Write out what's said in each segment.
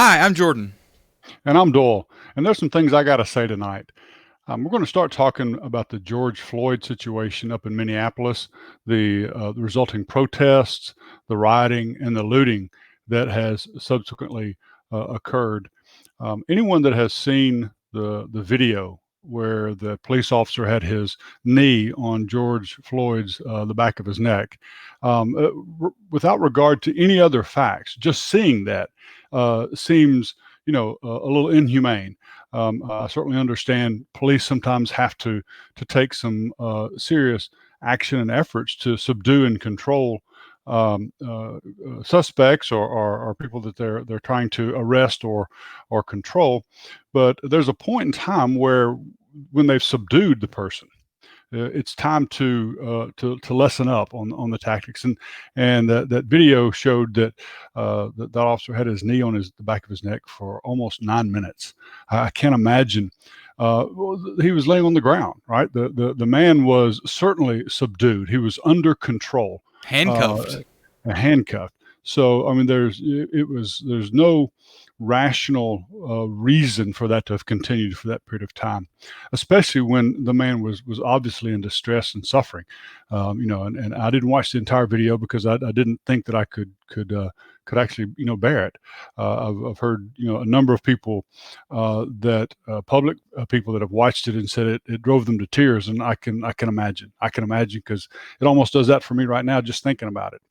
Hi, I'm Jordan. And I'm Doyle. And there's some things I got to say tonight. We're going to start talking about the George Floyd situation up in Minneapolis, the resulting protests, the rioting, and the looting that has subsequently occurred. Anyone that has seen the video where the police officer had his knee on George Floyd's the back of his neck, without regard to any other facts, just seeing that seems a little inhumane. I certainly understand police sometimes have to take some serious action and efforts to subdue and control suspects or people that they're trying to arrest or control. But there's a point in time where when they've subdued the person, it's time to lessen up on the tactics. And that video showed that that officer had his knee on the back of his neck for almost 9 minutes. I can't imagine. He was laying on the ground, right? The man was certainly subdued. He was under control, uh, Handcuffed. handcuffed. So I mean, there's no rational reason for that to have continued for that period of time, especially when the man was obviously in distress and suffering. And I didn't watch the entire video because I didn't think that I could actually bear it. I've heard a number of people that public people that have watched it and said it drove them to tears, and I can imagine because it almost does that for me right now just thinking about it.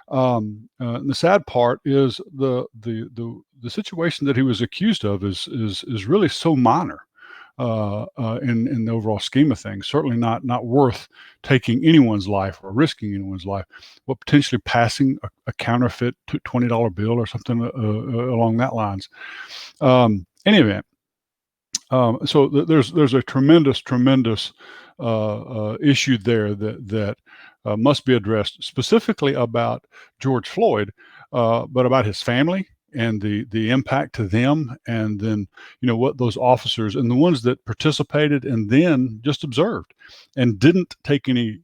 And the sad part is the situation that he was accused of is really so minor in the overall scheme of things. Certainly not worth taking anyone's life or risking anyone's life. But potentially passing a counterfeit $20 bill or something along that lines. Any event, so there's a tremendous issue there that must be addressed specifically about George Floyd, but about his family and the impact to them, and then what those officers and the ones that participated and then just observed and didn't take any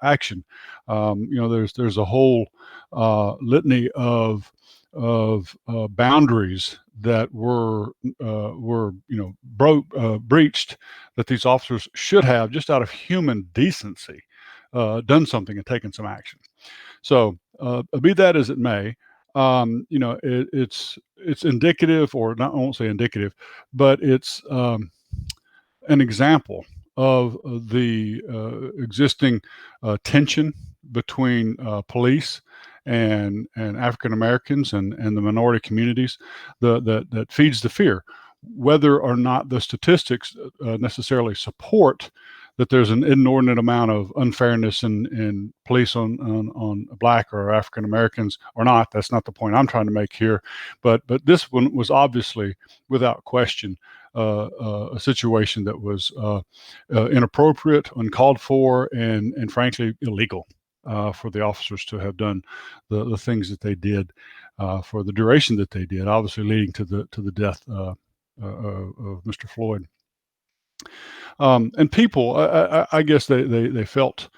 action. There's a whole litany of boundaries that were breached, that these officers should have, just out of human decency, done something and taken some action. So be that as it may, it's indicative, or not, I won't say indicative, but it's an example of the existing tension between police and African Americans and the minority communities that feeds the fear, whether or not the statistics necessarily support that there's an inordinate amount of unfairness in police on Black or African Americans or not. That's not the point I'm trying to make here, but this one was obviously, without question, a situation that was inappropriate, uncalled for, and frankly illegal for the officers to have done the things that they did for the duration that they did, obviously leading to the death of Mr. Floyd. And people, I guess they felt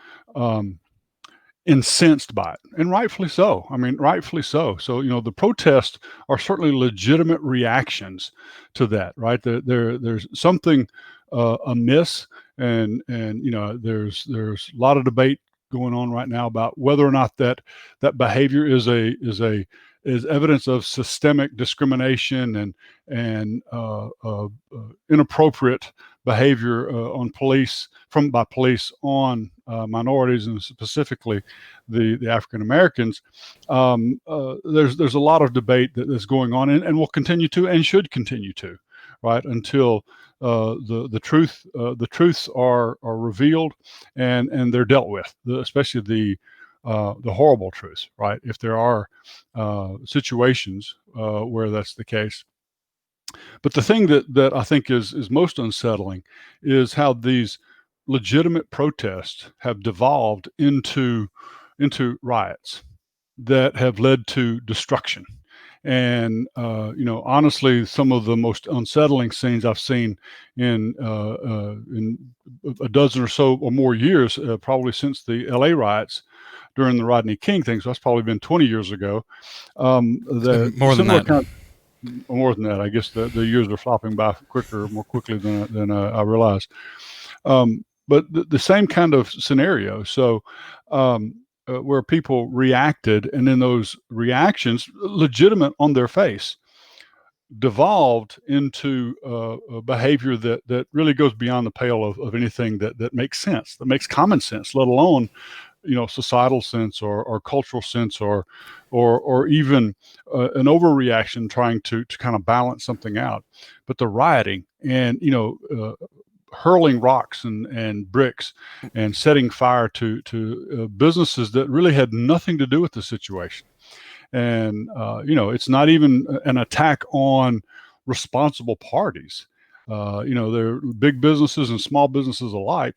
incensed by it, and rightfully so. I mean, rightfully so. So the protests are certainly legitimate reactions to that, right? There's something amiss, and there's a lot of debate going on right now about whether or not that behavior is evidence of systemic discrimination and inappropriate behavior by police on minorities, and specifically the African Americans. There's a lot of debate that is going on, and will continue to, and should continue to, right, until the truths are revealed and they're dealt with, especially the horrible truths, right? If there are situations where that's the case. But the thing that I think is most unsettling is how these legitimate protests have devolved into riots that have led to destruction. And honestly, some of the most unsettling scenes I've seen in a dozen or so or more years, probably since the L.A. riots during the Rodney King thing. So that's probably been 20 years ago. It's The been more than similar that. kind more than that. I guess the years are flopping by more quickly than I realized. But the same kind of scenario. So, where people reacted, and then those reactions, legitimate on their face, devolved into a behavior that really goes beyond the pale of anything that makes sense, that makes common sense, let alone societal sense or cultural sense or even an overreaction trying to kind of balance something out. But the rioting and hurling rocks and bricks and setting fire to businesses that really had nothing to do with the situation. And it's not even an attack on responsible parties. There are big businesses and small businesses alike,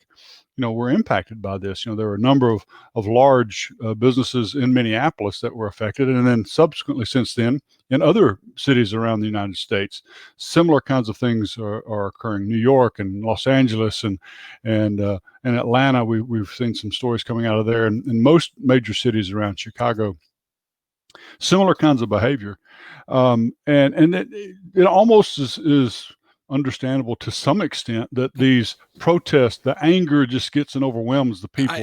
were impacted by this. There were a number of large businesses in Minneapolis that were affected, and then subsequently, since then, in other cities around the United States, similar kinds of things are occurring. New York and Los Angeles and Atlanta. We've seen some stories coming out of there, and in most major cities around Chicago, similar kinds of behavior. And it almost is understandable to some extent that these protests, the anger just gets and overwhelms the people.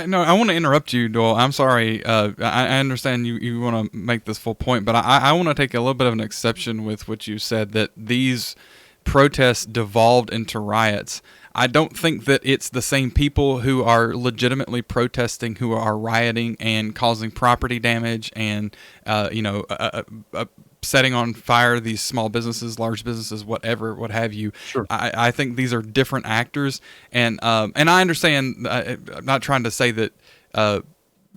No, I want to interrupt you, Doyle. I'm sorry. I understand you want to make this full point, but I want to take a little bit of an exception with what you said, that these protests devolved into riots. I don't think that it's the same people who are legitimately protesting who are rioting and causing property damage and, setting on fire these small businesses, large businesses, whatever, what have you. Sure. I think these are different actors, and I understand. I'm not trying to say that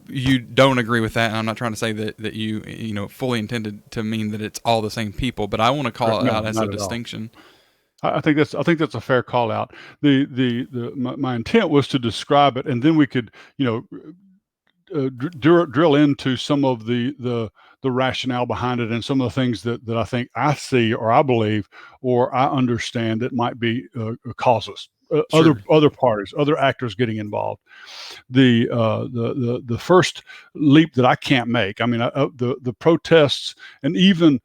you don't agree with that, and I'm not trying to say that you fully intended to mean that it's all the same people, but I want to call it out as a distinction. I think that's a fair call out. My intent was to describe it, and then we could drill into some of the rationale behind it and some of the things that I think I see or I believe or I understand that might be causes. Sure. Other parties, other actors getting involved. The first leap that I can't make. I mean, the protests, and even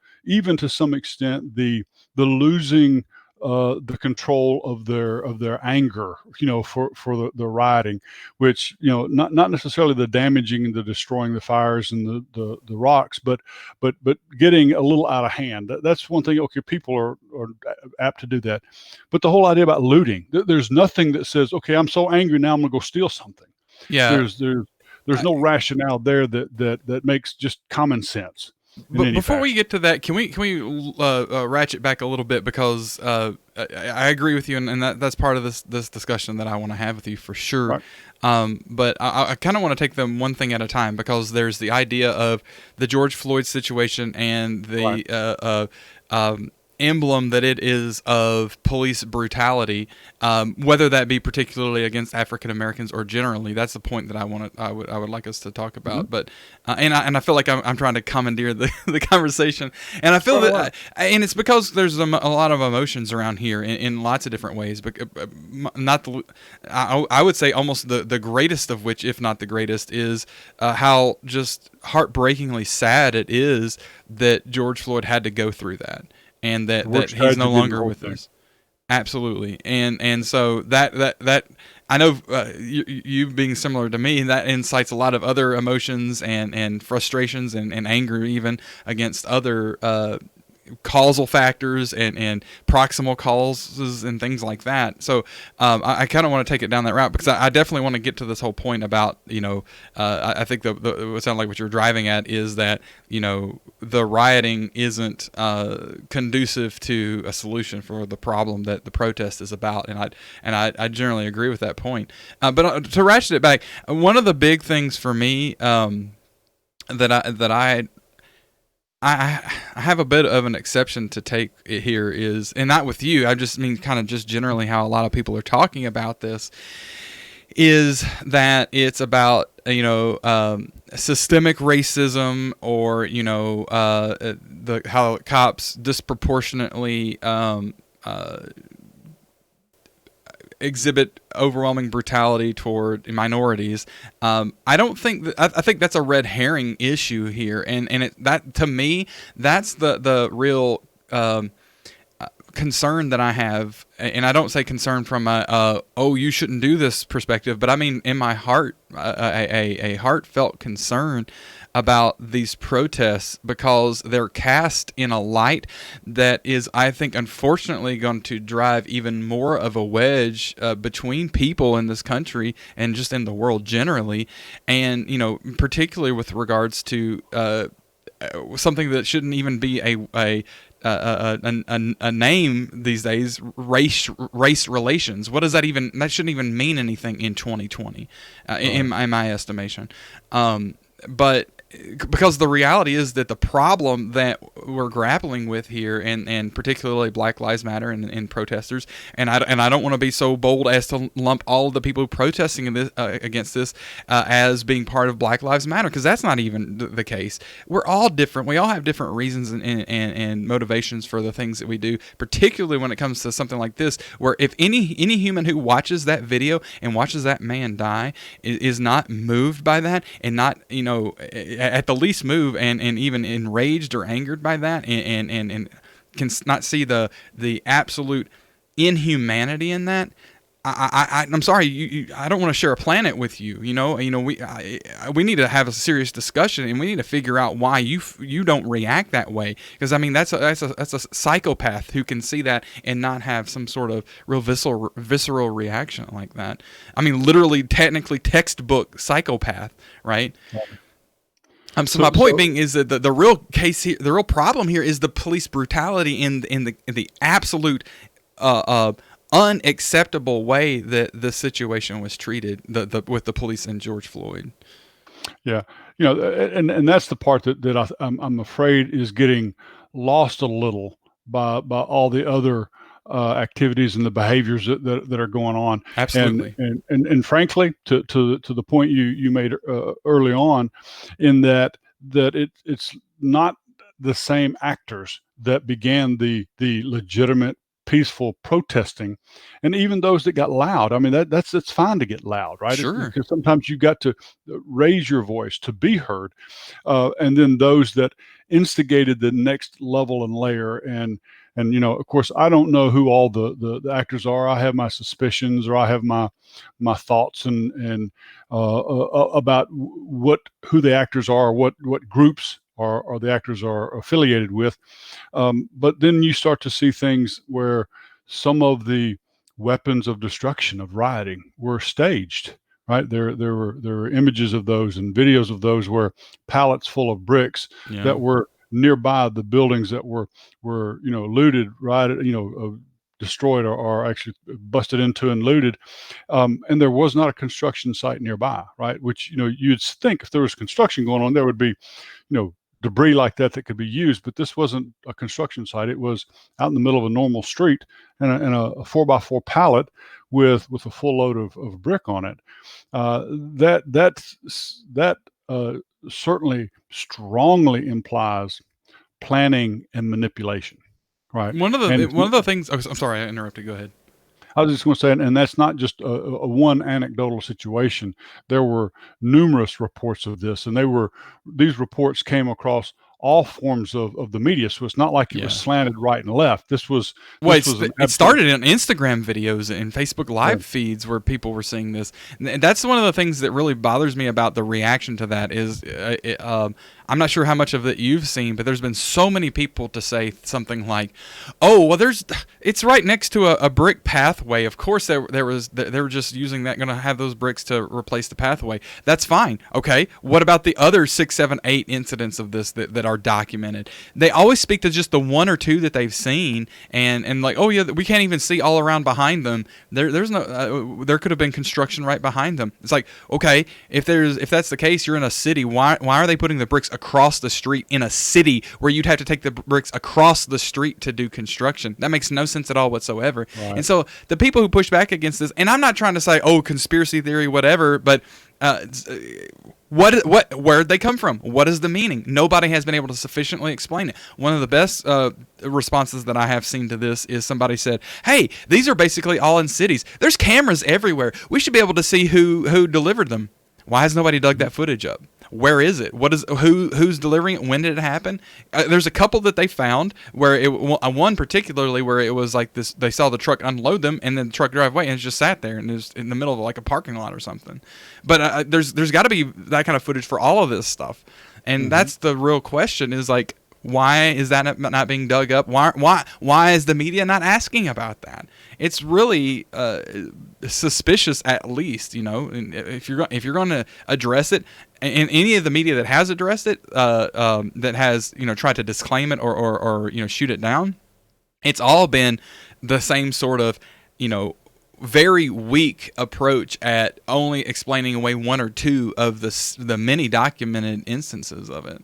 to some extent the losing the control of their anger, for the rioting, which not necessarily the damaging and the destroying the fires and the rocks, but getting a little out of hand. That's one thing. Okay, people are apt to do that, but the whole idea about looting, there's nothing that says, okay, I'm so angry now I'm gonna go steal something. Yeah. There's no rationale there that makes just common sense in But any before we fashion. get to that, can we ratchet back a little bit, because I agree with you, and that's part of this discussion that I want to have with you for sure. Right. But I kind of want to take them one thing at a time, because there's the idea of the George Floyd situation and Right. the emblem that it is of police brutality, whether that be particularly against African Americans or generally. That's the point that I would like us to talk about. Mm-hmm. But and I feel like I'm trying to commandeer the conversation, and I feel that, and it's because there's a lot of emotions around here in lots of different ways. But not the, I would say almost the greatest of which, if not the greatest, is how just heartbreakingly sad it is that George Floyd had to go through that, and that he's no longer with us. Absolutely, and so that I know, you being similar to me, that incites a lot of other emotions and frustrations and anger even against other causal factors and proximal causes and things like that. So I kind of want to take it down that route, because I definitely want to get to this whole point about, I think what sounds like what you're driving at is that, the rioting isn't conducive to a solution for the problem that the protest is about. And I generally agree with that point. But to ratchet it back, one of the big things for me that I have a bit of an exception to take here is, and not with you, I just mean kind of just generally how a lot of people are talking about this, is that it's about, systemic racism, or, how cops disproportionately exhibit overwhelming brutality toward minorities. I don't think that, I think that's a red herring issue here, and that to me, that's the real concern that I have, and I don't say concern from a oh, you shouldn't do this perspective, but I mean in my heart, a heartfelt concern about these protests, because they're cast in a light that is, I think, unfortunately going to drive even more of a wedge between people in this country and just in the world generally, and particularly with regards to something that shouldn't even be a name these days, race relations. What does that even? That shouldn't even mean anything in 2020, in my estimation. But because the reality is that the problem that we're grappling with here, and particularly Black Lives Matter and protesters, and I don't want to be so bold as to lump all of the people protesting against this as being part of Black Lives Matter, because that's not even the case. We're all different. We all have different reasons and motivations for the things that we do, particularly when it comes to something like this, where if any human who watches that video and watches that man die is not moved by that, and not at the least moved and even enraged or angered by that, and can not see the absolute inhumanity in that, I'm sorry, I don't want to share a planet with you. We need to have a serious discussion, and we need to figure out why you don't react that way. Because I mean, that's a psychopath who can see that and not have some sort of real visceral reaction like that. I mean, literally, technically, textbook psychopath, right? So my point being is that the real case here, the real problem here, is the police brutality in the absolute unacceptable way that the situation was treated with the police and George Floyd. Yeah, and that's the part that I'm afraid is getting lost a little by all the other activities and the behaviors that are going on. Absolutely. And frankly, to the point you made early on, in that it's not the same actors that began the legitimate peaceful protesting, and even those that got loud. I mean, it's fine to get loud, right? Sure. Because sometimes you got to raise your voice to be heard, and then those that instigated the next level and layer. And of course, I don't know who all the actors are. I have my suspicions, or I have my thoughts and about who the actors are, what groups or the actors are affiliated with. But then you start to see things where some of the weapons of destruction, of rioting, were staged. Right, there were images of those and videos of those, where pallets full of bricks that were nearby the buildings that were looted, right, destroyed, or actually busted into and looted, and there was not a construction site nearby, right? Which you'd think if there was construction going on, there would be debris like that could be used, but this wasn't a construction site. It was out in the middle of a normal street, and a 4x4 pallet with a full load of brick on it. That certainly strongly implies planning and manipulation, right? One of the things. Oh, I'm sorry, I interrupted. Go ahead. I was just going to say, and that's not just a one anecdotal situation. There were numerous reports of this, and these reports came across all forms of the media. So it's not like it was slanted right and left. It started in Instagram videos and Facebook Live feeds where people were seeing this. And that's one of the things that really bothers me about the reaction to that is, I'm not sure how much of it you've seen, but there's been so many people to say something like, "Oh, well, it's right next to a brick pathway. Of course, they were just using that, going to have those bricks to replace the pathway. That's fine. Okay, what about the other 6, 7, 8 incidents of this that are documented? They always speak to just the one or two that they've seen, and like, oh yeah, we can't even see all around behind them. There's no, there could have been construction right behind them. It's like, okay, if that's the case, you're in a city. Why are they putting the bricks across the street in a city where you'd have to take the bricks across the street to do construction. That makes no sense at all whatsoever. Right. And so the people who push back against this, and I'm not trying to say, oh, conspiracy theory, whatever, but where'd they come from? What is the meaning? Nobody has been able to sufficiently explain it. One of the best responses that I have seen to this is somebody said, hey, these are basically all in cities. There's cameras everywhere. We should be able to see who delivered them. Why has nobody dug that footage up? Where is it? Who's delivering it? When did it happen? There's a couple that they found where one particularly where it was like this. They saw the truck unload them and then the truck drive away and it just sat there and it was in the middle of like a parking lot or something. But there's got to be that kind of footage for all of this stuff, and that's the real question. Is like, why is that not being dug up? Why is the media not asking about that? It's really suspicious, at least. If you're going to address it, and any of the media that has addressed it, that has tried to disclaim it or shoot it down, it's all been the same sort of very weak approach at only explaining away one or two of the many documented instances of it.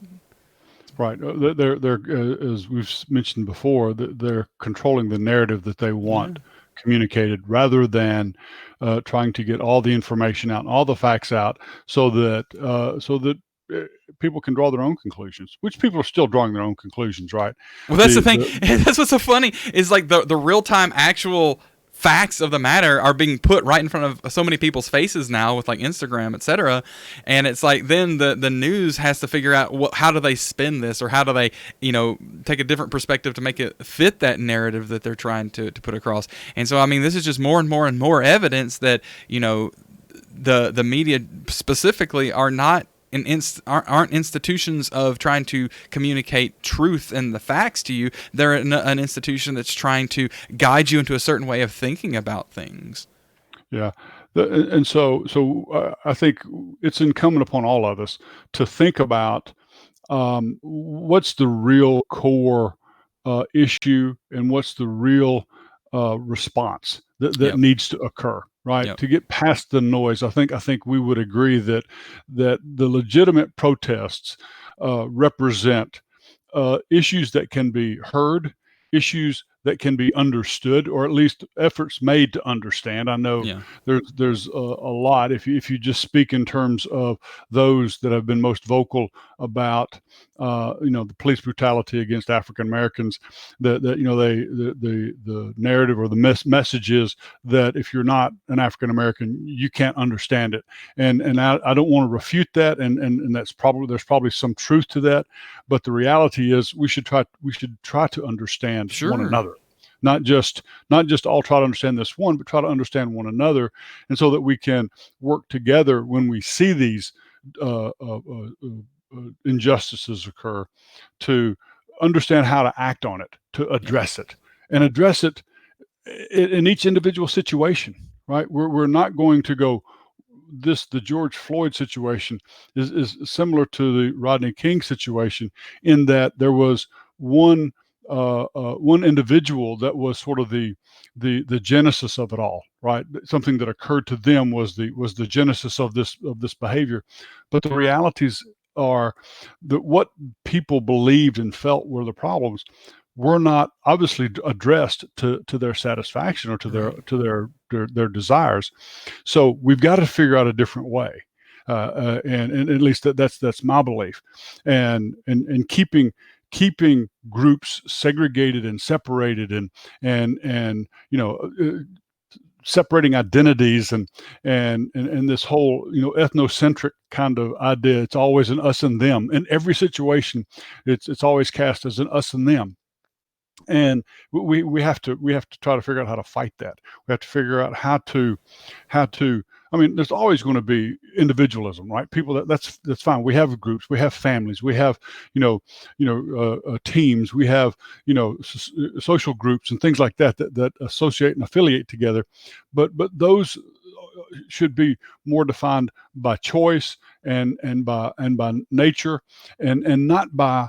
Right. They're as we've mentioned before, they're controlling the narrative that they want communicated, rather than trying to get all the information out and all the facts out, so that people can draw their own conclusions. Which people are still drawing their own conclusions, right? Well, that's the thing. That's what's so funny is like the real time actual facts of the matter are being put right in front of so many people's faces now with like Instagram, etc. And it's like then the news has to figure out how do they spin this, or how do they take a different perspective to make it fit that narrative that they're trying to put across. And so I mean, this is just more and more and more evidence that the media specifically are not aren't institutions of trying to communicate truth and the facts to you. They're an institution that's trying to guide you into a certain way of thinking about things. Yeah. And so I think it's incumbent upon all of us to think about what's the real core issue, and what's the real response that needs to occur, right? Yep. To get past the noise. I think we would agree that the legitimate protests represent issues that can be heard, issues that can be understood, or at least efforts made to understand. I know there's a lot. If you just speak in terms of those that have been most vocal about the police brutality against African Americans, the narrative or the message is that if you're not an African American, you can't understand it. And I don't want to refute that, and there's probably some truth to that, but the reality is we should try to understand one another. Not just all try to understand this one, but try to understand one another, and so that we can work together when we see these injustices occur, to understand how to act on it, to address it, and address it in each individual situation. Right? We're not going to go. The George Floyd situation is similar to the Rodney King situation, in that there was one individual that was sort of the genesis of it all, right? Something that occurred to them was the genesis of this behavior. But the realities are that what people believed and felt were the problems were not obviously addressed to their satisfaction or to their desires. So we've got to figure out a different way. And at least that's my belief. And keeping groups segregated and separated, and separating identities, and this whole ethnocentric kind of idea. It's always an us and them in every situation. It's always cast as an us and them. And we have to try to figure out how to fight that. We have to figure out how to. I mean, there's always going to be individualism, right? People that's fine. We have groups, we have families, we have teams, we have social groups and things like that associate and affiliate together. But those should be more defined by choice and by nature, and not by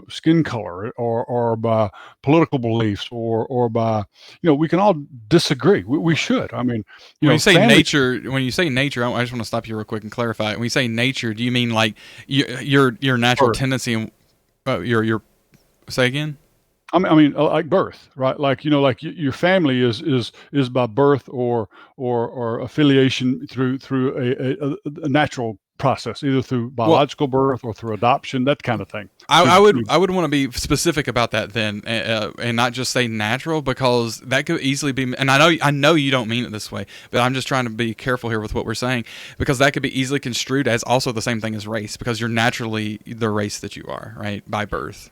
skin color, or by political beliefs, or by, we can all disagree. We should. I mean, family. When you say nature, I just want to stop you real quick and clarify. When you say nature, do you mean like your natural tendency and your say again? Like birth, right? Like, like your family is by birth, or affiliation through a natural process, either through Well, biological birth or through adoption, that kind of thing. I would want to be specific about that then, and not just say natural, because that could easily be. And I know you don't mean it this way, but I'm just trying to be careful here with what we're saying, because that could be easily construed as also the same thing as race, because you're naturally the race that you are, right, by birth.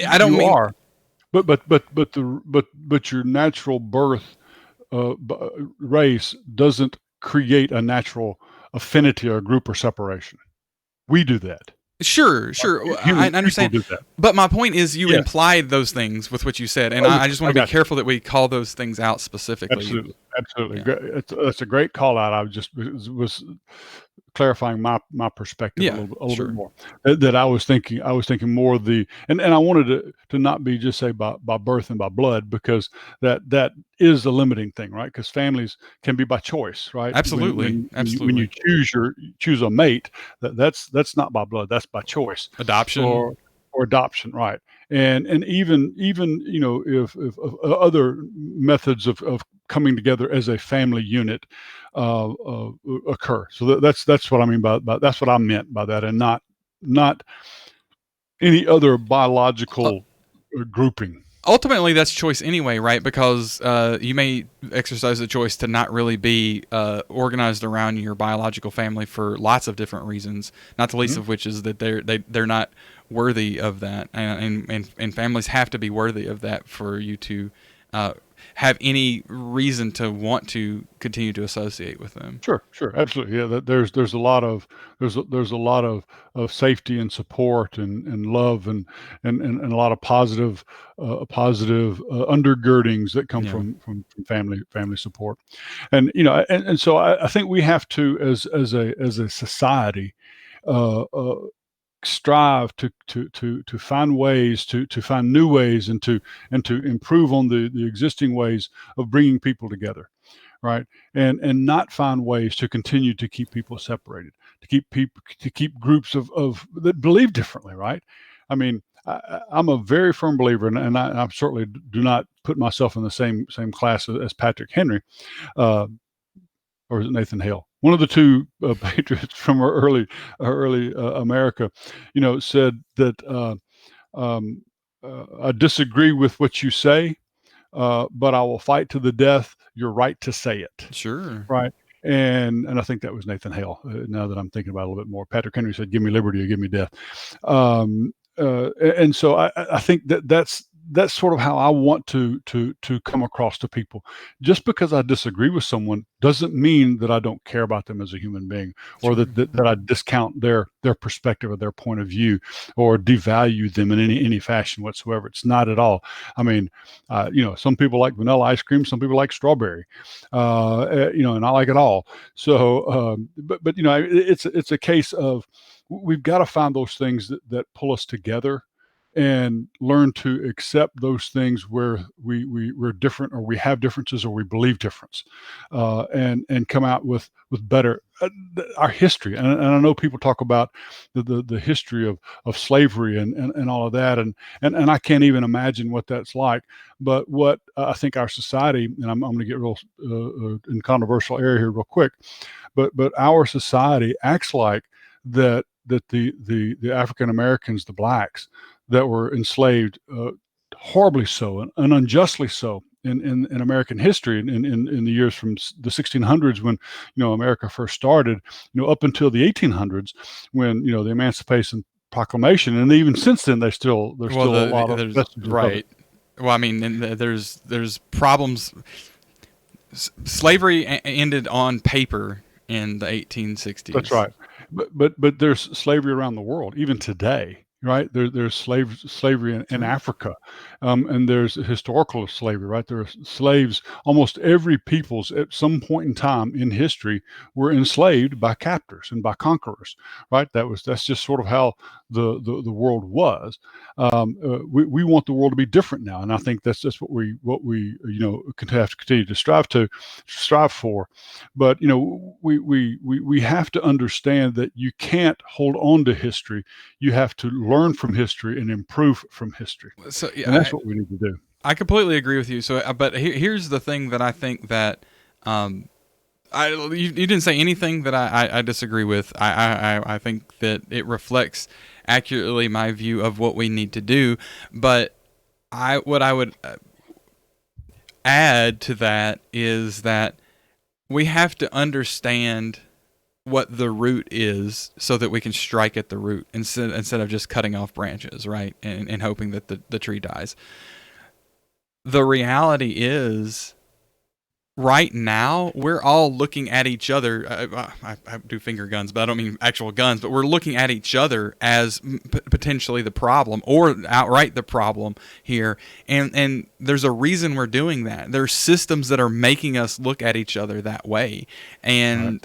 I don't You mean are, but your natural birth, race doesn't create a natural affinity or group or separation. We do that. Sure. I Human people understand. do that. But my point is, you Yes. implied those things with what you said, and Oh, I just want I to be got you. careful that we call those things out specifically. Absolutely. Yeah. It's a great call out. I was clarifying my perspective Yeah. a little bit Sure. more. That I was thinking more of and I wanted to not be just say by birth and by blood, because that is a limiting thing, right? Because families can be by choice, right? When Absolutely. you Absolutely. choose a mate, that's not by blood, that's by choice, Adoption. or adoption, right? And even if other methods of coming together as a family unit uh, uh, occur. So that's what I mean by that's what I meant by that, and not any other Uh, biological grouping. Ultimately, that's choice anyway, right? Because you may exercise the choice to not really be organized around your biological family for lots of different reasons. Not the least Mhm. of which is that they're not worthy of that, and families have to be worthy of that for you to uh, have any reason to want to continue to associate with them. Sure, absolutely. Yeah, there's a lot of there's a lot of safety and support and love and a lot of positive undergirdings that come Yeah. from family support. And so I think we have to, as a society, uh, uh, strive to find ways, to find new ways, and to improve on the existing ways of bringing people together, right? And not find ways to continue to keep people separated, to keep groups of that believe differently, right? I mean, I'm a very firm believer, and I certainly do not put myself in the same class as Patrick Henry, uh, or is it Nathan Hale? One of the two patriots from our early America, said that, um, I disagree with what you say, but I will fight to the death your right to say it. Sure. Right. And I think that was Nathan Hale. Now that I'm thinking about it a little bit more, Patrick Henry said, "Give me liberty or give me death." And so I think that's sort of how I want to come across to people. Just because I disagree with someone doesn't mean that I don't care about them as a human being, or Sure. that I discount their perspective or their point of view, or devalue them in any fashion whatsoever. It's not at all. I mean, some people like vanilla ice cream, some people like strawberry, and I like it all. So, but it's a case of we've got to find those things that pull us together, and learn to accept those things where we're different, or we have differences, or we believe difference, and come out with better, our history. And I know people talk about the history of slavery and all of that, and I can't even imagine what that's like. But what I think our society, and I'm going to get real in controversial area here real quick, but our society acts like the African Americans, the blacks that were enslaved, horribly so, and unjustly so, in American history, in the years from the 1600s, when America first started, up until the 1800s, when the Emancipation Proclamation, and even since then there's Well, still a lot of there's vestiges of it. right. Well, I mean, and there's problems. Slavery ended on paper in the That's 1860s. right. But there's slavery around the world even today. right? There's slavery in Sure. Africa, and there's historical slavery, right? There are slaves. Almost every peoples at some point in time in history were enslaved by captors and by conquerors, right? That's just sort of how the world was. We want the world to be different now, and I think that's just what we have to continue to strive for. But we have to understand that you can't hold on to history. You have to learn from history and improve from history, So and yeah, that's what we need to do. I completely agree with you. So, but here's the thing that I think that um, you didn't say anything that I disagree with. I think that it reflects accurately my view of what we need to do. But what I would add to that is that we have to understand what the root is so that we can strike at the root instead of just cutting off branches, right? And hoping that the tree dies. The reality is right now we're all looking at each other. I do finger guns, but I don't mean actual guns. But we're looking at each other as potentially the problem or outright the problem here. And there's a reason we're doing that. There's systems that are making us look at each other that way. And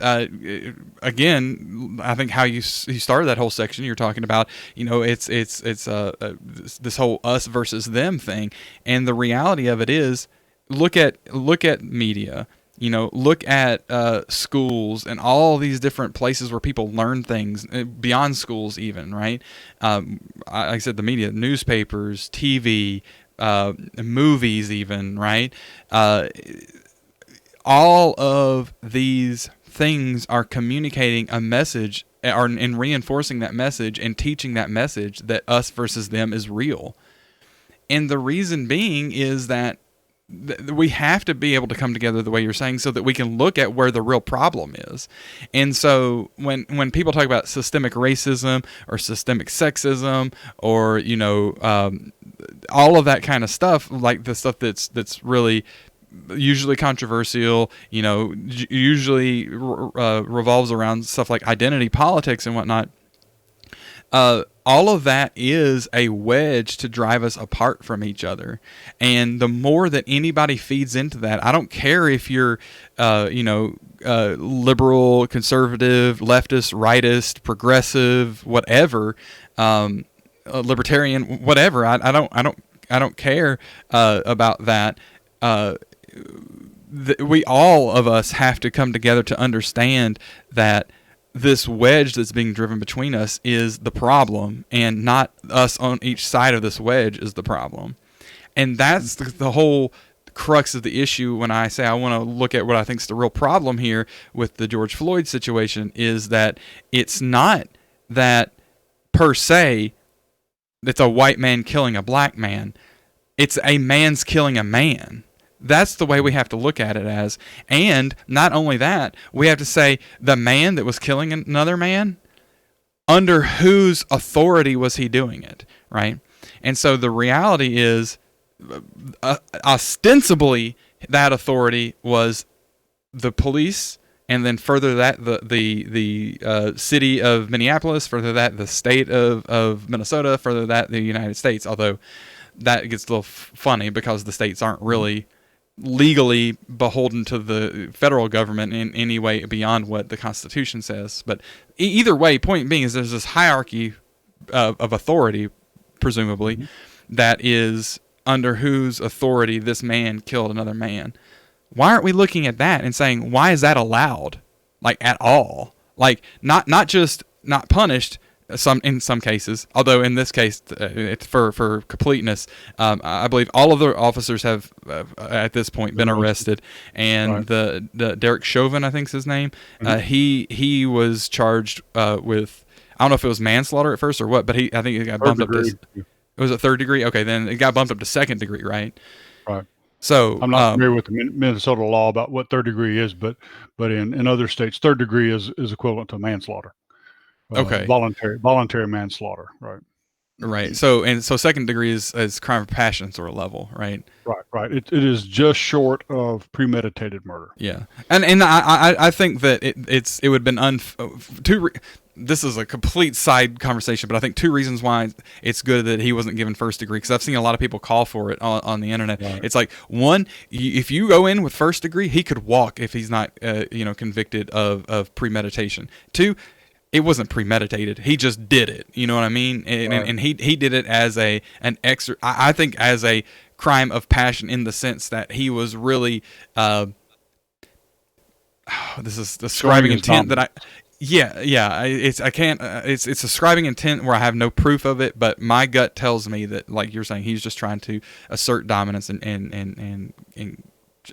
again, I think how you started that whole section, you're talking about, it's this whole us versus them thing. And the reality of it is, look at media, look at schools and all these different places where people learn things beyond schools even, right? Like I said, the media, newspapers, TV, movies even, right? All of these things are communicating a message and reinforcing that message and teaching that message that us versus them is real. And the reason being is that we have to be able to come together the way you're saying so that we can look at where the real problem is. And so when people talk about systemic racism or systemic sexism or all of that kind of stuff, like the stuff that's really usually controversial, usually revolves around stuff like identity politics and whatnot, all of that is a wedge to drive us apart from each other. And the more that anybody feeds into that, I don't care if you're, liberal, conservative, leftist, rightist, progressive, whatever, libertarian, whatever. I don't care about that. We all of us have to come together to understand that this wedge that's being driven between us is the problem, and not us on each side of this wedge is the problem. And that's the whole crux of the issue when I say I want to look at what I think is the real problem here with the George Floyd situation, is that it's not that per se it's a white man killing a black man. It's a man's killing a man. That's the way we have to look at it as. And not only that, we have to say the man that was killing another man, under whose authority was he doing it, right? And so the reality is, ostensibly, that authority was the police, and then further that the city of Minneapolis, further that the state of Minnesota, further that the United States. Although that gets a little funny because the states aren't really legally beholden to the federal government in any way beyond what the Constitution says. But either way, point being is there's this hierarchy of authority, presumably, that is under whose authority this man killed another man. Why aren't we looking at that and saying, why is that allowed? Like, at all? Like, not just not punished, in some cases, although in this case, it's for completeness, I believe all of the officers have at this point been arrested, and the Derrick Chauvin, I think is his name, he was charged with, I don't know if it was manslaughter at first or what, but I think it got bumped up to, it was a third degree. Okay, then it got bumped up to second degree, right? Right. So I'm not familiar with the Minnesota law about what third degree is, but in other states, third degree is equivalent to manslaughter. Okay. Voluntary manslaughter, right? Right. So second degree is crime of passion sort of level, right? Right. It is just short of premeditated murder. Yeah. And I think that it would have been this is a complete side conversation, but I think two reasons why it's good that he wasn't given first degree, because I've seen a lot of people call for it on the internet. Right. It's like, one, if you go in with first degree, he could walk if he's not convicted of premeditation. Two, it wasn't premeditated. He just did it. You know what I mean? And he did it as I think as a crime of passion, in the sense that he was really this is describing intent that it's describing intent where I have no proof of it, but my gut tells me that, like you're saying, he's just trying to assert dominance and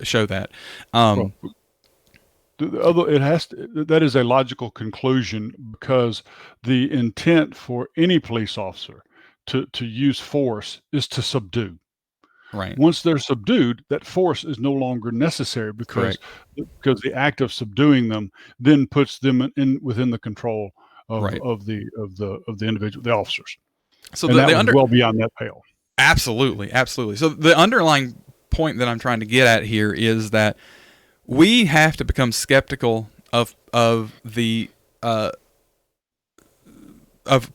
show that. That is a logical conclusion, because the intent for any police officer to use force is to subdue. Right. Once they're subdued, that force is no longer necessary, because the act of subduing them then puts them within the control of the individual, the officers. So that was well beyond that pale. Absolutely. So the underlying point that I'm trying to get at here is that we have to become skeptical of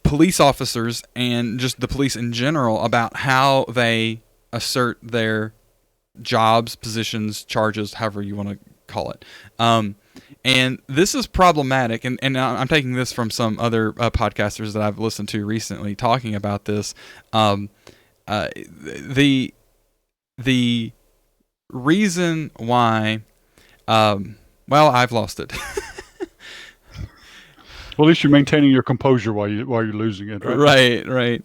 police officers and just the police in general about how they assert their jobs, positions, charges, however you want to call it. And this is problematic, and I'm taking this from some other podcasters that I've listened to recently talking about this. The reason why, I've lost it. Well, at least you're maintaining your composure while you're losing it. Right.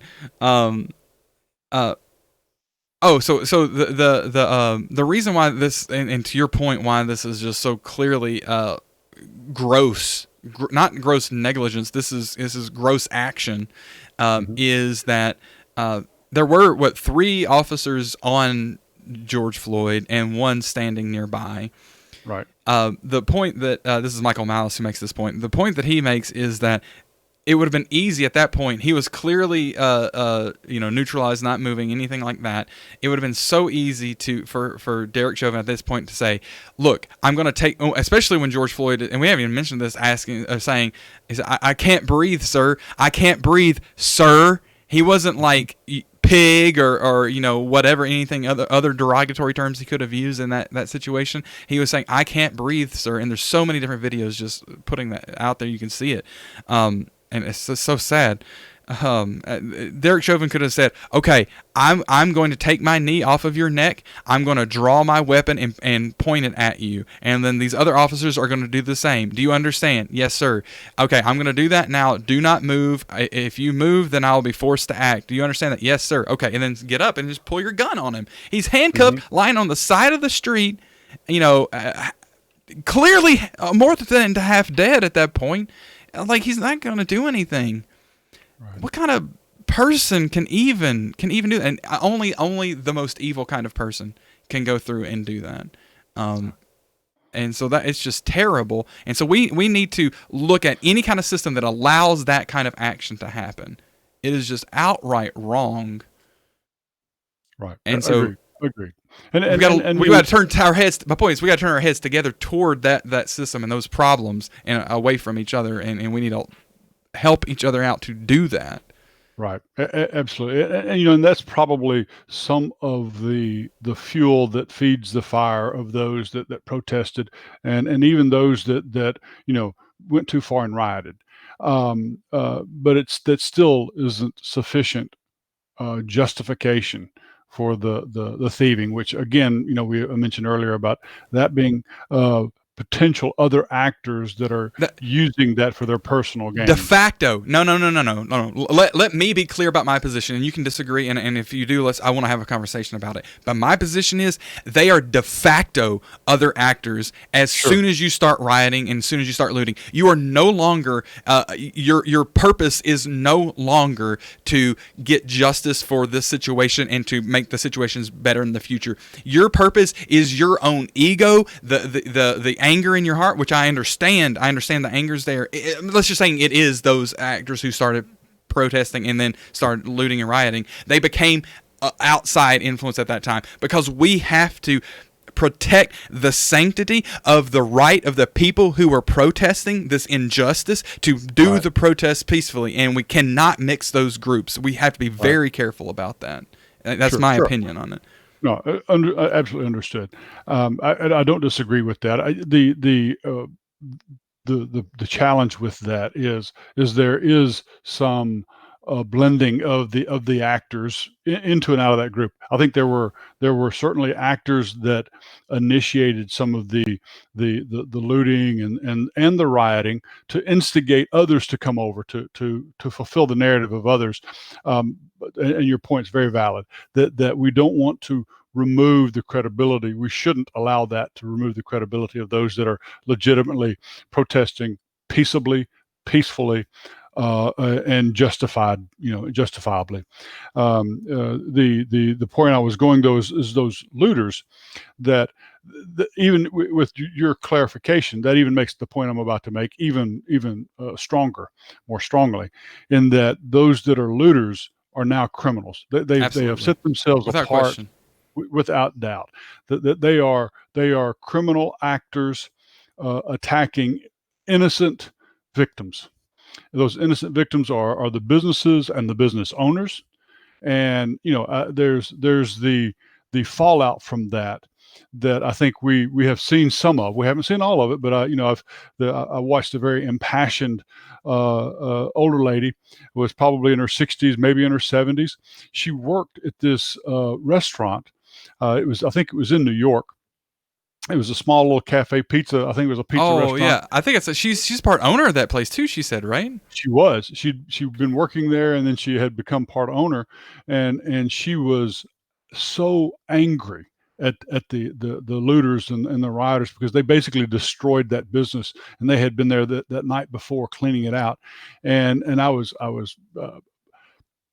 So the reason why this, and to your point, why this is just so clearly gross, not gross negligence, this is gross action, is that there were 3 officers on George Floyd and 1 standing nearby. Right. The point that this is Michael Malice who makes this point. The point that he makes is that it would have been easy at that point. He was clearly, neutralized, not moving, anything like that. It would have been so easy for Derrick Chauvin at this point to say, "Look, I'm going to take," especially when George Floyd, and we haven't even mentioned this, saying, "I can't breathe, sir. I can't breathe, sir." He wasn't like pig or whatever, anything other derogatory terms he could have used in that situation. He was saying, "I can't breathe, sir." And there's so many different videos just putting that out there. You can see it. And it's so sad. Derrick Chauvin could have said, "Okay, I'm going to take my knee off of your neck. I'm going to draw my weapon and point it at you. And then these other officers are going to do the same. Do you understand?" "Yes, sir." "Okay, I'm going to do that now. Do not move. If you move, then I'll be forced to act. Do you understand that?" "Yes, sir." "Okay," and then get up and just pull your gun on him. He's handcuffed, lying on the side of the street, clearly more than half dead at that point. Like, he's not going to do anything. Right. What kind of person can even do that? And only the most evil kind of person can go through and do that. And so that it's just terrible. And so we need to look at any kind of system that allows that kind of action to happen. It is just outright wrong. Right. And so agreed. And we got to turn our heads. My point is, we got to turn our heads together toward that system and those problems, and away from each other. And we need to help each other out to do that. Right. Absolutely. And that's probably some of the fuel that feeds the fire of those that protested, and even those that went too far and rioted. But that still isn't sufficient justification for the thieving, which again, we mentioned earlier about that being potential other actors that are using that for their personal gain. De facto. No. Let me be clear about my position, and you can disagree, and if you do, I want to have a conversation about it. But my position is they are de facto other actors. As soon as you start rioting and as soon as you start looting, you are no longer, your purpose is no longer to get justice for this situation and to make the situations better in the future. Your purpose is your own ego, the anger in your heart, which I understand. I understand the anger's there. Let's just say it is those actors who started protesting and then started looting and rioting. They became outside influence at that time, because we have to protect the sanctity of the right of the people who are protesting this injustice to do Right. the protest peacefully, and we cannot mix those groups. We have to be Right. very careful about that. That's Sure. my Sure. opinion on it. No, absolutely understood. I don't disagree with that. The challenge with that is there is some blending of the actors into and out of that group. I think there were certainly actors that initiated some of the looting and the rioting to instigate others to come over to fulfill the narrative of others. And your point's very valid that we don't want to remove the credibility. We shouldn't allow that to remove the credibility of those that are legitimately protesting peaceably, peacefully, and justifiably. The point I was going though is those looters that even with your clarification, that even makes the point I'm about to make even stronger, more strongly, in that those that are looters are now criminals. They have Absolutely, set themselves without apart question. without doubt. That they are criminal actors attacking innocent victims. Those innocent victims are the businesses and the business owners, and there's the fallout from that I think we have seen some of. We haven't seen all of it, but I watched a very impassioned older lady who was probably in her 60s, maybe in her 70s. She worked at this restaurant. I think it was in New York. It was a small little cafe pizza. I think it was a pizza Oh restaurant. yeah, I think she's part owner of that place too. She said, right? She'd been working there, and then she had become part owner, and she was so angry at the looters and the rioters because they basically destroyed that business, and they had been there that night before cleaning it out, and I was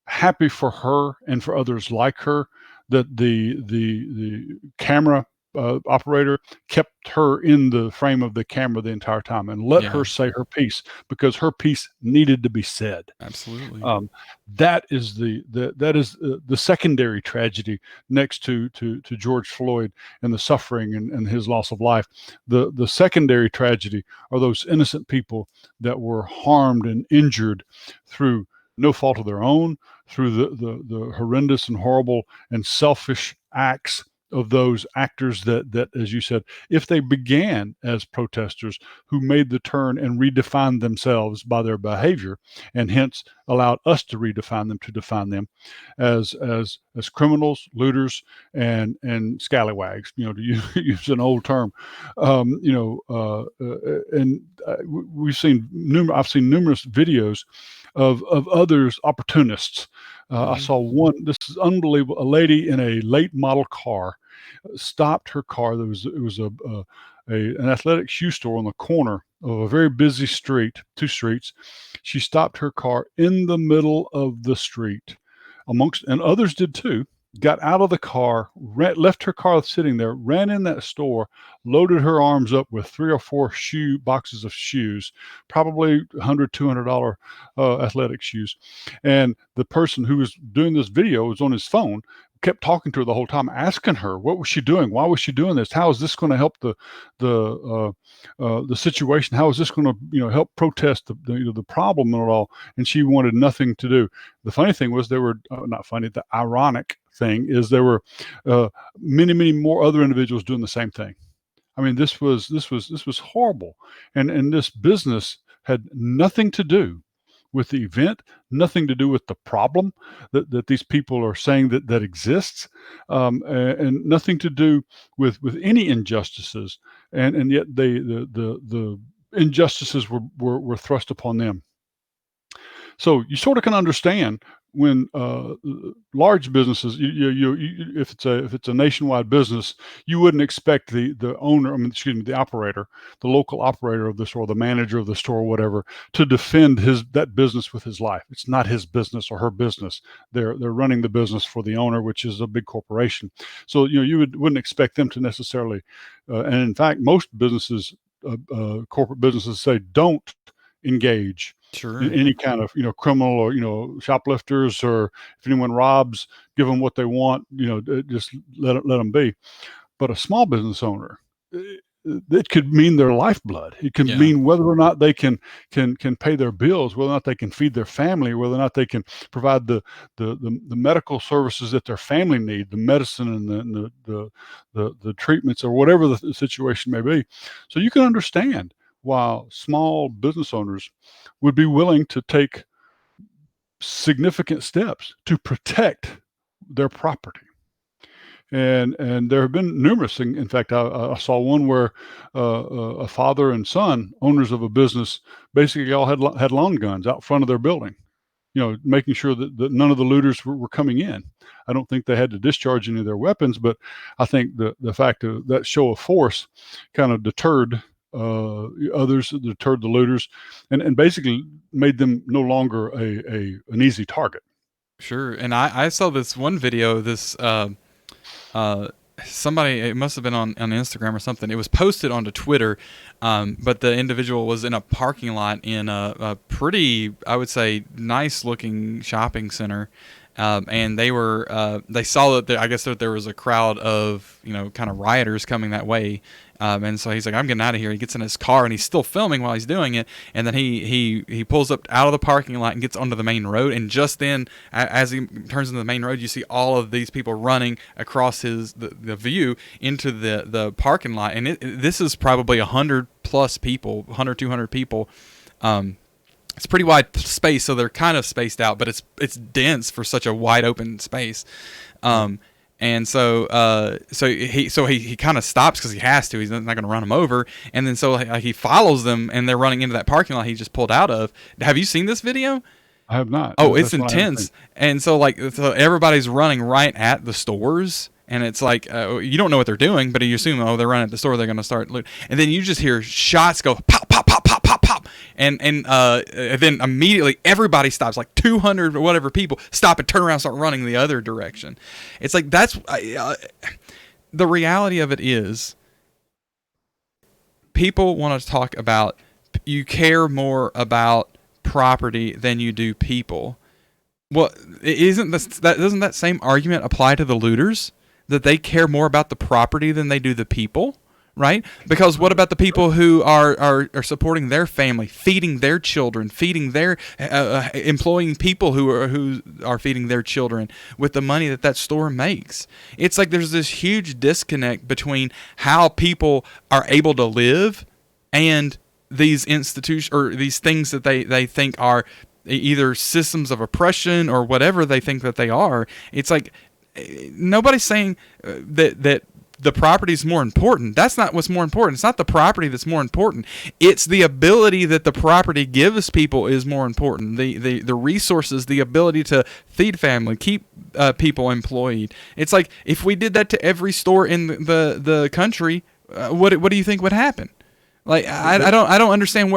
happy for her and for others like her that the camera operator kept her in the frame of the camera the entire time and let Yeah, her say her piece because her piece needed to be said. absolutely. Um, that is the secondary tragedy next to George Floyd and the suffering and his loss of life. The secondary tragedy are those innocent people that were harmed and injured through no fault of their own, through the horrendous and horrible and selfish acts of those actors that, as you said, if they began as protesters who made the turn and redefined themselves by their behavior, and hence allowed us to redefine them, to define them as criminals, looters, and scallywags. To use an old term. And I've seen numerous videos of others opportunists. I Hmm. saw one. This is unbelievable. A lady in a late model car stopped her car. It was an athletic shoe store on the corner of a very busy street, two streets. She stopped her car in the middle of the street, amongst and others did too. Got out of the car, left her car sitting there, ran in that store, loaded her arms up with 3 or 4 boxes of shoes, probably $100, $200 athletic shoes. And the person who was doing this video was on his phone, kept talking to her the whole time, asking her what was she doing, why was she doing this, how is this going to help the situation, how is this going to help protest the problem and all. And she wanted nothing to do. The funny thing was there were not funny. The ironic thing is there were many more other individuals doing the same thing. I mean, this was horrible, and this business had nothing to do with the event, nothing to do with the problem that these people are saying that exists, and nothing to do with any injustices, and yet the injustices were thrust upon them. So you sort of can understand when large businesses, if it's a nationwide business, you wouldn't expect the owner, the operator, the local operator of the store, the manager of the store, or whatever, to defend that business with his life. It's not his business or her business. They're running the business for the owner, which is a big corporation. So you wouldn't expect them to necessarily, and in fact, most businesses, corporate businesses, say don't engage in Sure. any kind of criminal or shoplifters, or if anyone robs, give them what they want, just let them be. But a small business owner, it could mean their lifeblood. It can Yeah. mean whether or not they can pay their bills, whether or not they can feed their family, whether or not they can provide the medical services that their family need, the medicine and the treatments or whatever the situation may be. So you can understand why small business owners would be willing to take significant steps to protect their property. And there have been numerous. In fact, I saw one where a father and son, owners of a business, basically all had long guns out front of their building, making sure that none of the looters were coming in. I don't think they had to discharge any of their weapons, but I think the fact of that show of force kind of deterred others, deterred the looters, and basically made them no longer an easy target. Sure. And I saw this one video, uh, somebody, it must have been on Instagram or something. It was posted onto Twitter, but the individual was in a parking lot in a pretty, I would say, nice looking shopping center. And they saw that I guess that there was a crowd of, kind of rioters coming that way. And so he's like, I'm getting out of here. He gets in his car and he's still filming while he's doing it. And then he pulls up out of the parking lot and gets onto the main road. And just then, as he turns into the main road, you see all of these people running across the view into the parking lot. And this is probably 100 plus people, 100, 200 people. It's a pretty wide space, so they're kind of spaced out, but it's dense for such a wide open space. And so he kind of stops because he has to. He's not going to run them over. And then so he follows them, and they're running into that parking lot he just pulled out of. Have you seen this video? I have not. Oh, it's intense. And so everybody's running right at the stores. And it's like, you don't know what they're doing, but you assume, they're running at the store, they're going to start looting. And then you just hear shots go pop, pop, pop, pop, pop, pop. And then immediately everybody stops, like 200 or whatever people stop and turn around and start running the other direction. It's like, that's the reality of it is people want to talk about, you care more about property than you do people. Well, doesn't that same argument apply to the looters? That they care more about the property than they do the people, right? Because what about the people who are supporting their family, feeding their children, feeding their employing people who are feeding their children with the money that store makes? It's like there's this huge disconnect between how people are able to live and these institutions or these things that they think are either systems of oppression or whatever they think that they are. It's like nobody's saying that the property is more important. That's not what's more important. It's not the property that's more important. It's the ability that the property gives people is more important. The resources, the ability to feed family, keep people employed. It's like if we did that to every store in the country, what do you think would happen? Like I don't understand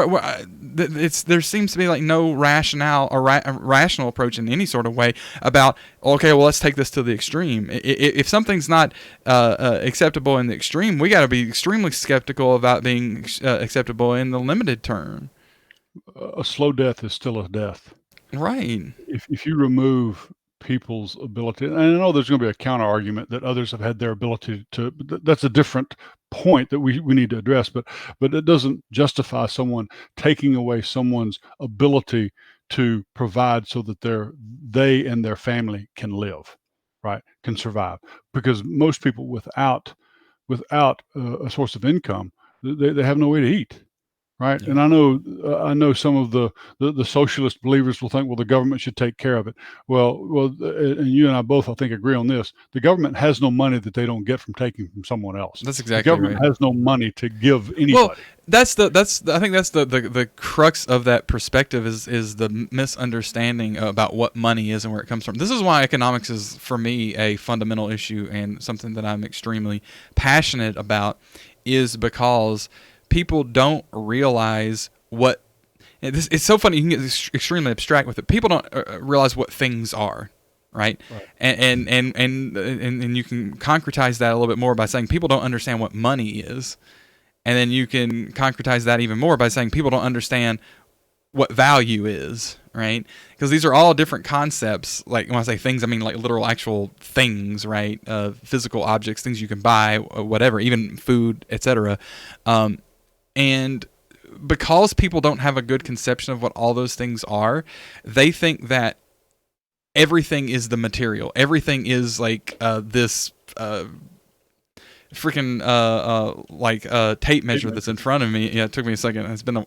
there seems to be like no rationale or rational approach in any sort of way about, okay, well, let's take this to the extreme. If something's not acceptable in the extreme, we got to be extremely skeptical about being acceptable in the limited term. A slow death is still a death. Right. If you remove people's ability, and I know there's going to be a counter argument that others have had their ability to, that's a different point that we need to address, but it doesn't justify someone taking away someone's ability to provide so that they and their family can live, right, can survive. Because most people without a source of income, they have no way to eat. Right. Yeah. And I know some of the socialist believers will think, well, the government should take care of it. Well, and you and I both, I think, agree on this. The government has no money that they don't get from taking from someone else. That's exactly right. The government has no money to give anybody. Well, I think that's the crux of that perspective is the misunderstanding about what money is and where it comes from. This is why economics is, for me, a fundamental issue and something that I'm extremely passionate about, is because people don't realize what it's so funny. You can get extremely abstract with it. People don't realize what things are, right? And you can concretize that a little bit more by saying people don't understand what money is, and then you can concretize that even more by saying people don't understand what value is, right? Because these are all different concepts. Like when I say things, I mean like literal actual things, right? Physical objects, things you can buy, whatever, even food, etc. And because people don't have a good conception of what all those things are, they think that everything is the material. Everything is like this freaking tape measure that's in front of me. Yeah, it took me a second. It's been a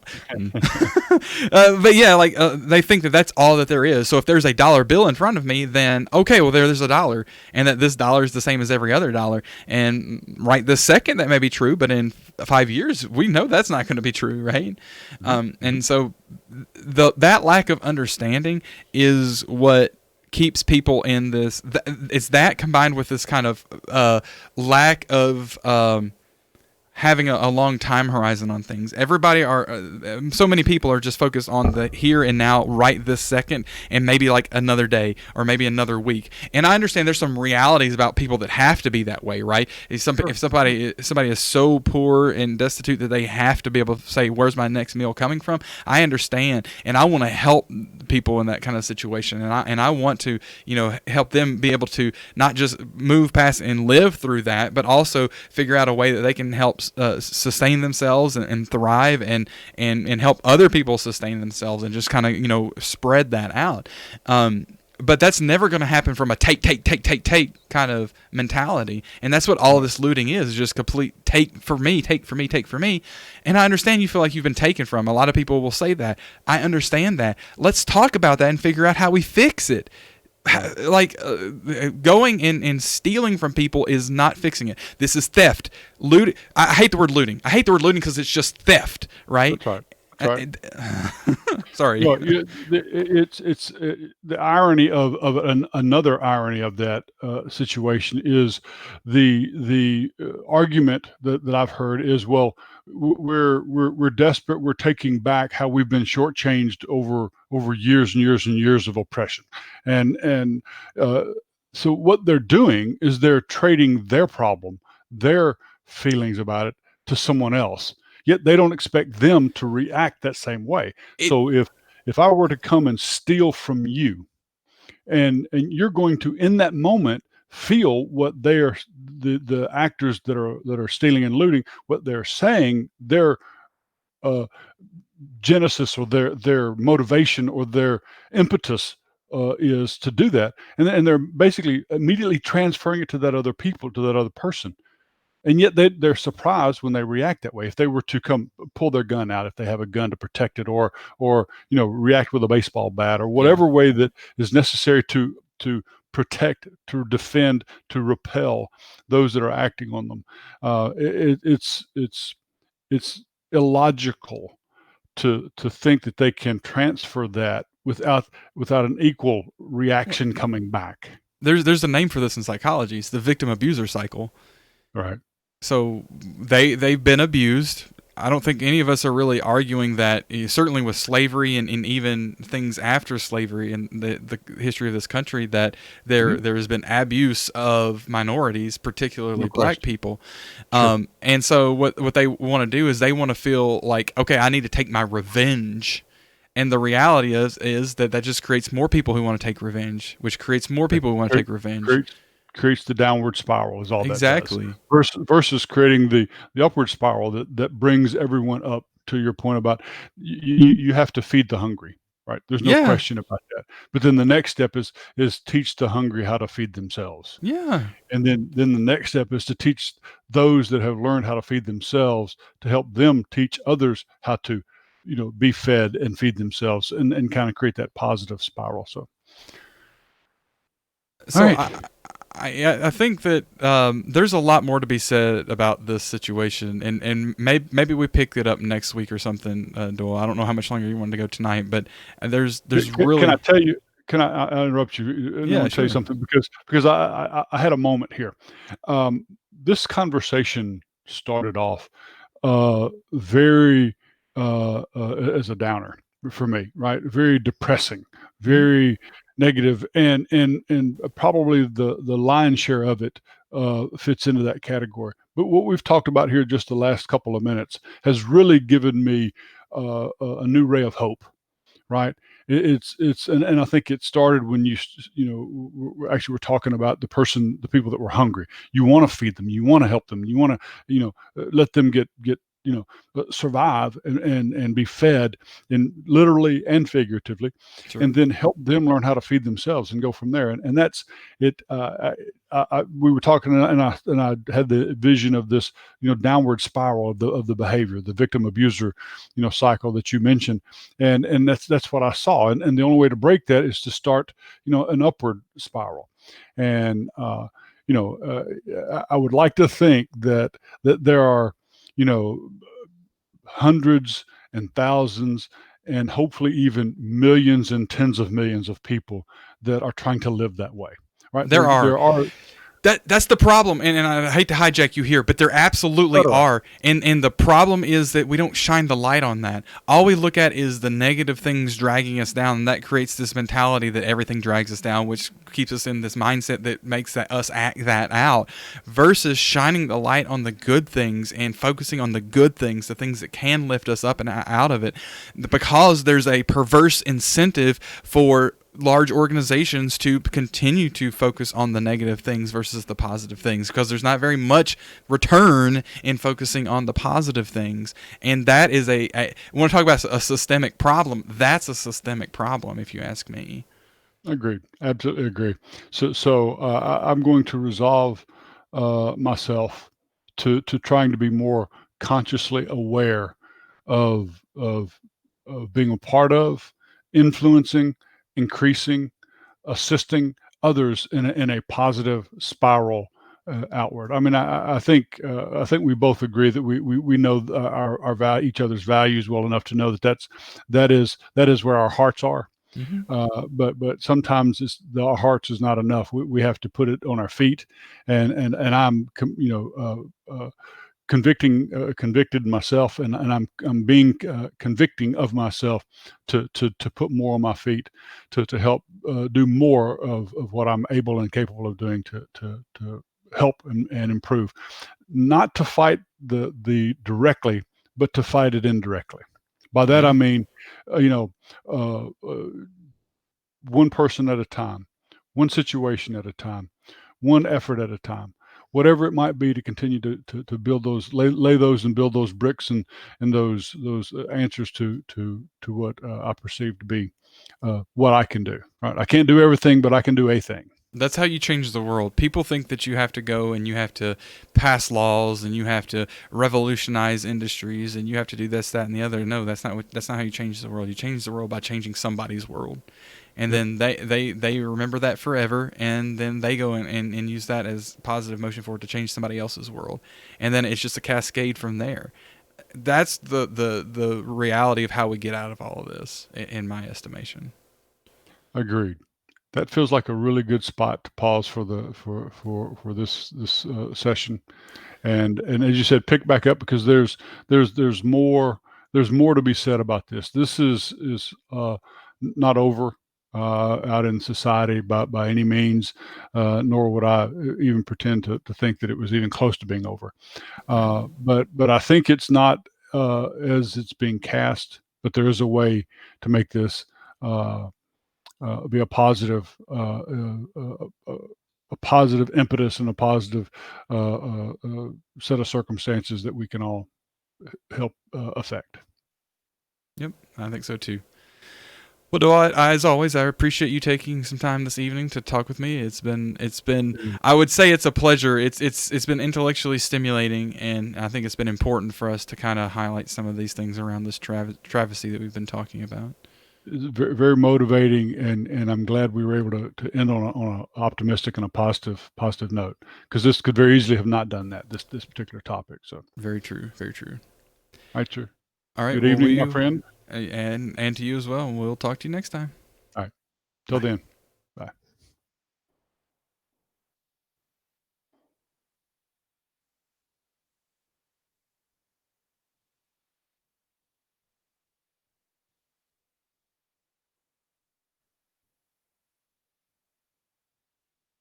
but yeah, like they think that that's all that there is. So if there's a dollar bill in front of me, then okay, well there's a dollar, and that this dollar is the same as every other dollar. And right this second that may be true, but in 5 years we know that's not going to be true, right? And so that lack of understanding is what keeps people in this. It's that combined with this kind of lack of having a long time horizon on things. Everybody so many people are just focused on the here and now, right this second, and maybe like another day or maybe another week. And I understand there's some realities about people that have to be that way, right? If somebody is so poor and destitute that they have to be able to say, "Where's my next meal coming from?" I understand, and I want to help people in that kind of situation, and I want to help them be able to not just move past and live through that, but also figure out a way that they can help sustain themselves and thrive and help other people sustain themselves and just kind of spread that out. But that's never going to happen from a take kind of mentality, and that's what all of this looting is just complete take for me. And I understand you feel like you've been taken from. A lot of people will say that. I understand that. Let's talk about that and figure out how we fix it. Like going and stealing from people is not fixing it. This is theft. Loot. I hate the word looting. I hate the word looting because it's just theft, right? That's right. Right. Sorry. Well, it's the irony of another irony of that situation is the argument that I've heard is, well, we're desperate. We're taking back how we've been shortchanged over years and years and years of oppression, and so what they're doing is they're trading their problem, their feelings about it, to someone else. Yet they don't expect them to react that same way. So if I were to come and steal from you, and you're going to in that moment feel what they are, the actors that are stealing and looting, what they're saying, their genesis or their motivation or their impetus is to do that, and they're basically immediately transferring it to that other person. And yet they're surprised when they react that way. If they were to come pull their gun out, if they have a gun to protect it, or react with a baseball bat, or whatever way that is necessary to protect, to defend, to repel those that are acting on them, it's illogical to think that they can transfer that without an equal reaction coming back. There's a name for this in psychology. It's the victim abuser cycle. Right. So they've been abused. I don't think any of us are really arguing that, certainly with slavery and even things after slavery and the history of this country, that there has been abuse of minorities, particularly black people. Sure. And so what they want to do is they want to feel like, okay, I need to take my revenge. And the reality is that just creates more people who want to take revenge, which creates more people who want to take revenge. Creates the downward spiral is all exactly. That does. Versus creating the upward spiral that brings everyone up. To your point about you have to feed the hungry, right? There's no question about that. But then the next step is teach the hungry how to feed themselves. Yeah. And then the next step is to teach those that have learned how to feed themselves to help them teach others how to, be fed and feed themselves, and kind of create that positive spiral. So right. I think that there's a lot more to be said about this situation, and maybe we pick it up next week or something, Doyle. I don't know how much longer you wanted to go tonight, but there's really. Can I tell you? Can I interrupt you? Yeah, I want to tell you something because I had a moment here. This conversation started off very as a downer for me, right? Very depressing, very negative, and probably the lion's share of it fits into that category. But what we've talked about here just the last couple of minutes has really given me a new ray of hope right? And I think it started when actually we're talking about the people that were hungry. You want to feed them, you want to help them, you want to let them get survive and be fed, in literally and figuratively, Sure. and then help them learn how to feed themselves and go from there. And that's it. We were talking, and I had the vision of this downward spiral of the behavior, the victim abuser cycle that you mentioned, and that's what I saw. And the only way to break that is to start an upward spiral. And I would like to think that there are hundreds and thousands and hopefully even millions and tens of millions of people that are trying to live that way. Right? There are. There are. That's the problem, and I hate to hijack you here, but there absolutely Right, right. are, and the problem is that we don't shine the light on that. All we look at is the negative things dragging us down, and that creates this mentality that everything drags us down, which keeps us in this mindset that makes us act that out, versus shining the light on the good things and focusing on the good things, the things that can lift us up and out of it, because there's a perverse incentive for large organizations to continue to focus on the negative things versus the positive things, because there's not very much return in focusing on the positive things. And that is we want to talk about a systemic problem. That's a systemic problem, if you ask me. Agreed. Absolutely agree. I'm going to resolve myself to trying to be more consciously aware of being a part of, influencing, increasing, assisting others in a positive spiral outward. I mean, I think we both agree that we know each other's values well enough to know that is where our hearts are. Mm-hmm. But sometimes our hearts is not enough. We have to put it on our feet, and I'm convicted myself, and I'm being convicting of myself to put more on my feet, to help do more of what I'm able and capable of doing to help and improve, not to fight the directly, but to fight it indirectly. By that I Yeah. mean, uh, uh, one person at a time, one situation at a time, one effort at a time, whatever it might be, to continue to build those, lay those and build those bricks and those answers to what I perceive to be what I can do. Right? I can't do everything, but I can do a thing. That's how you change the world. People think that you have to go and you have to pass laws and you have to revolutionize industries and you have to do this, that, and the other. No, that's not how you change the world. You change the world by changing somebody's world. And Yep. then they remember that forever, and then they go and use that as positive motion forward to change somebody else's world. And then it's just a cascade from there. That's the reality of how we get out of all of this, in my estimation. Agreed. That feels like a really good spot to pause for this session. And as you said, pick back up, because there's more to be said about this. This is not over out in society by any means, nor would I even pretend to think that it was even close to being over. But I think it's not as it's being cast. But there is a way to make this uh, be a positive impetus and a positive set of circumstances that we can all help affect. Yep, I think so too. Well, Dwight, as always, I appreciate you taking some time this evening to talk with me. It's been Mm. I would say it's a pleasure. It's been intellectually stimulating, and I think it's been important for us to kind of highlight some of these things around this travesty that we've been talking about. It's very, very motivating, and I'm glad we were able to end on a optimistic and a positive note, because this could very easily have not done that, this particular topic. So, Very true. Very true. right, sir. All right. Good Well, evening, my we friend. and to you as well. We'll talk to you next time. All right. Till Bye. then.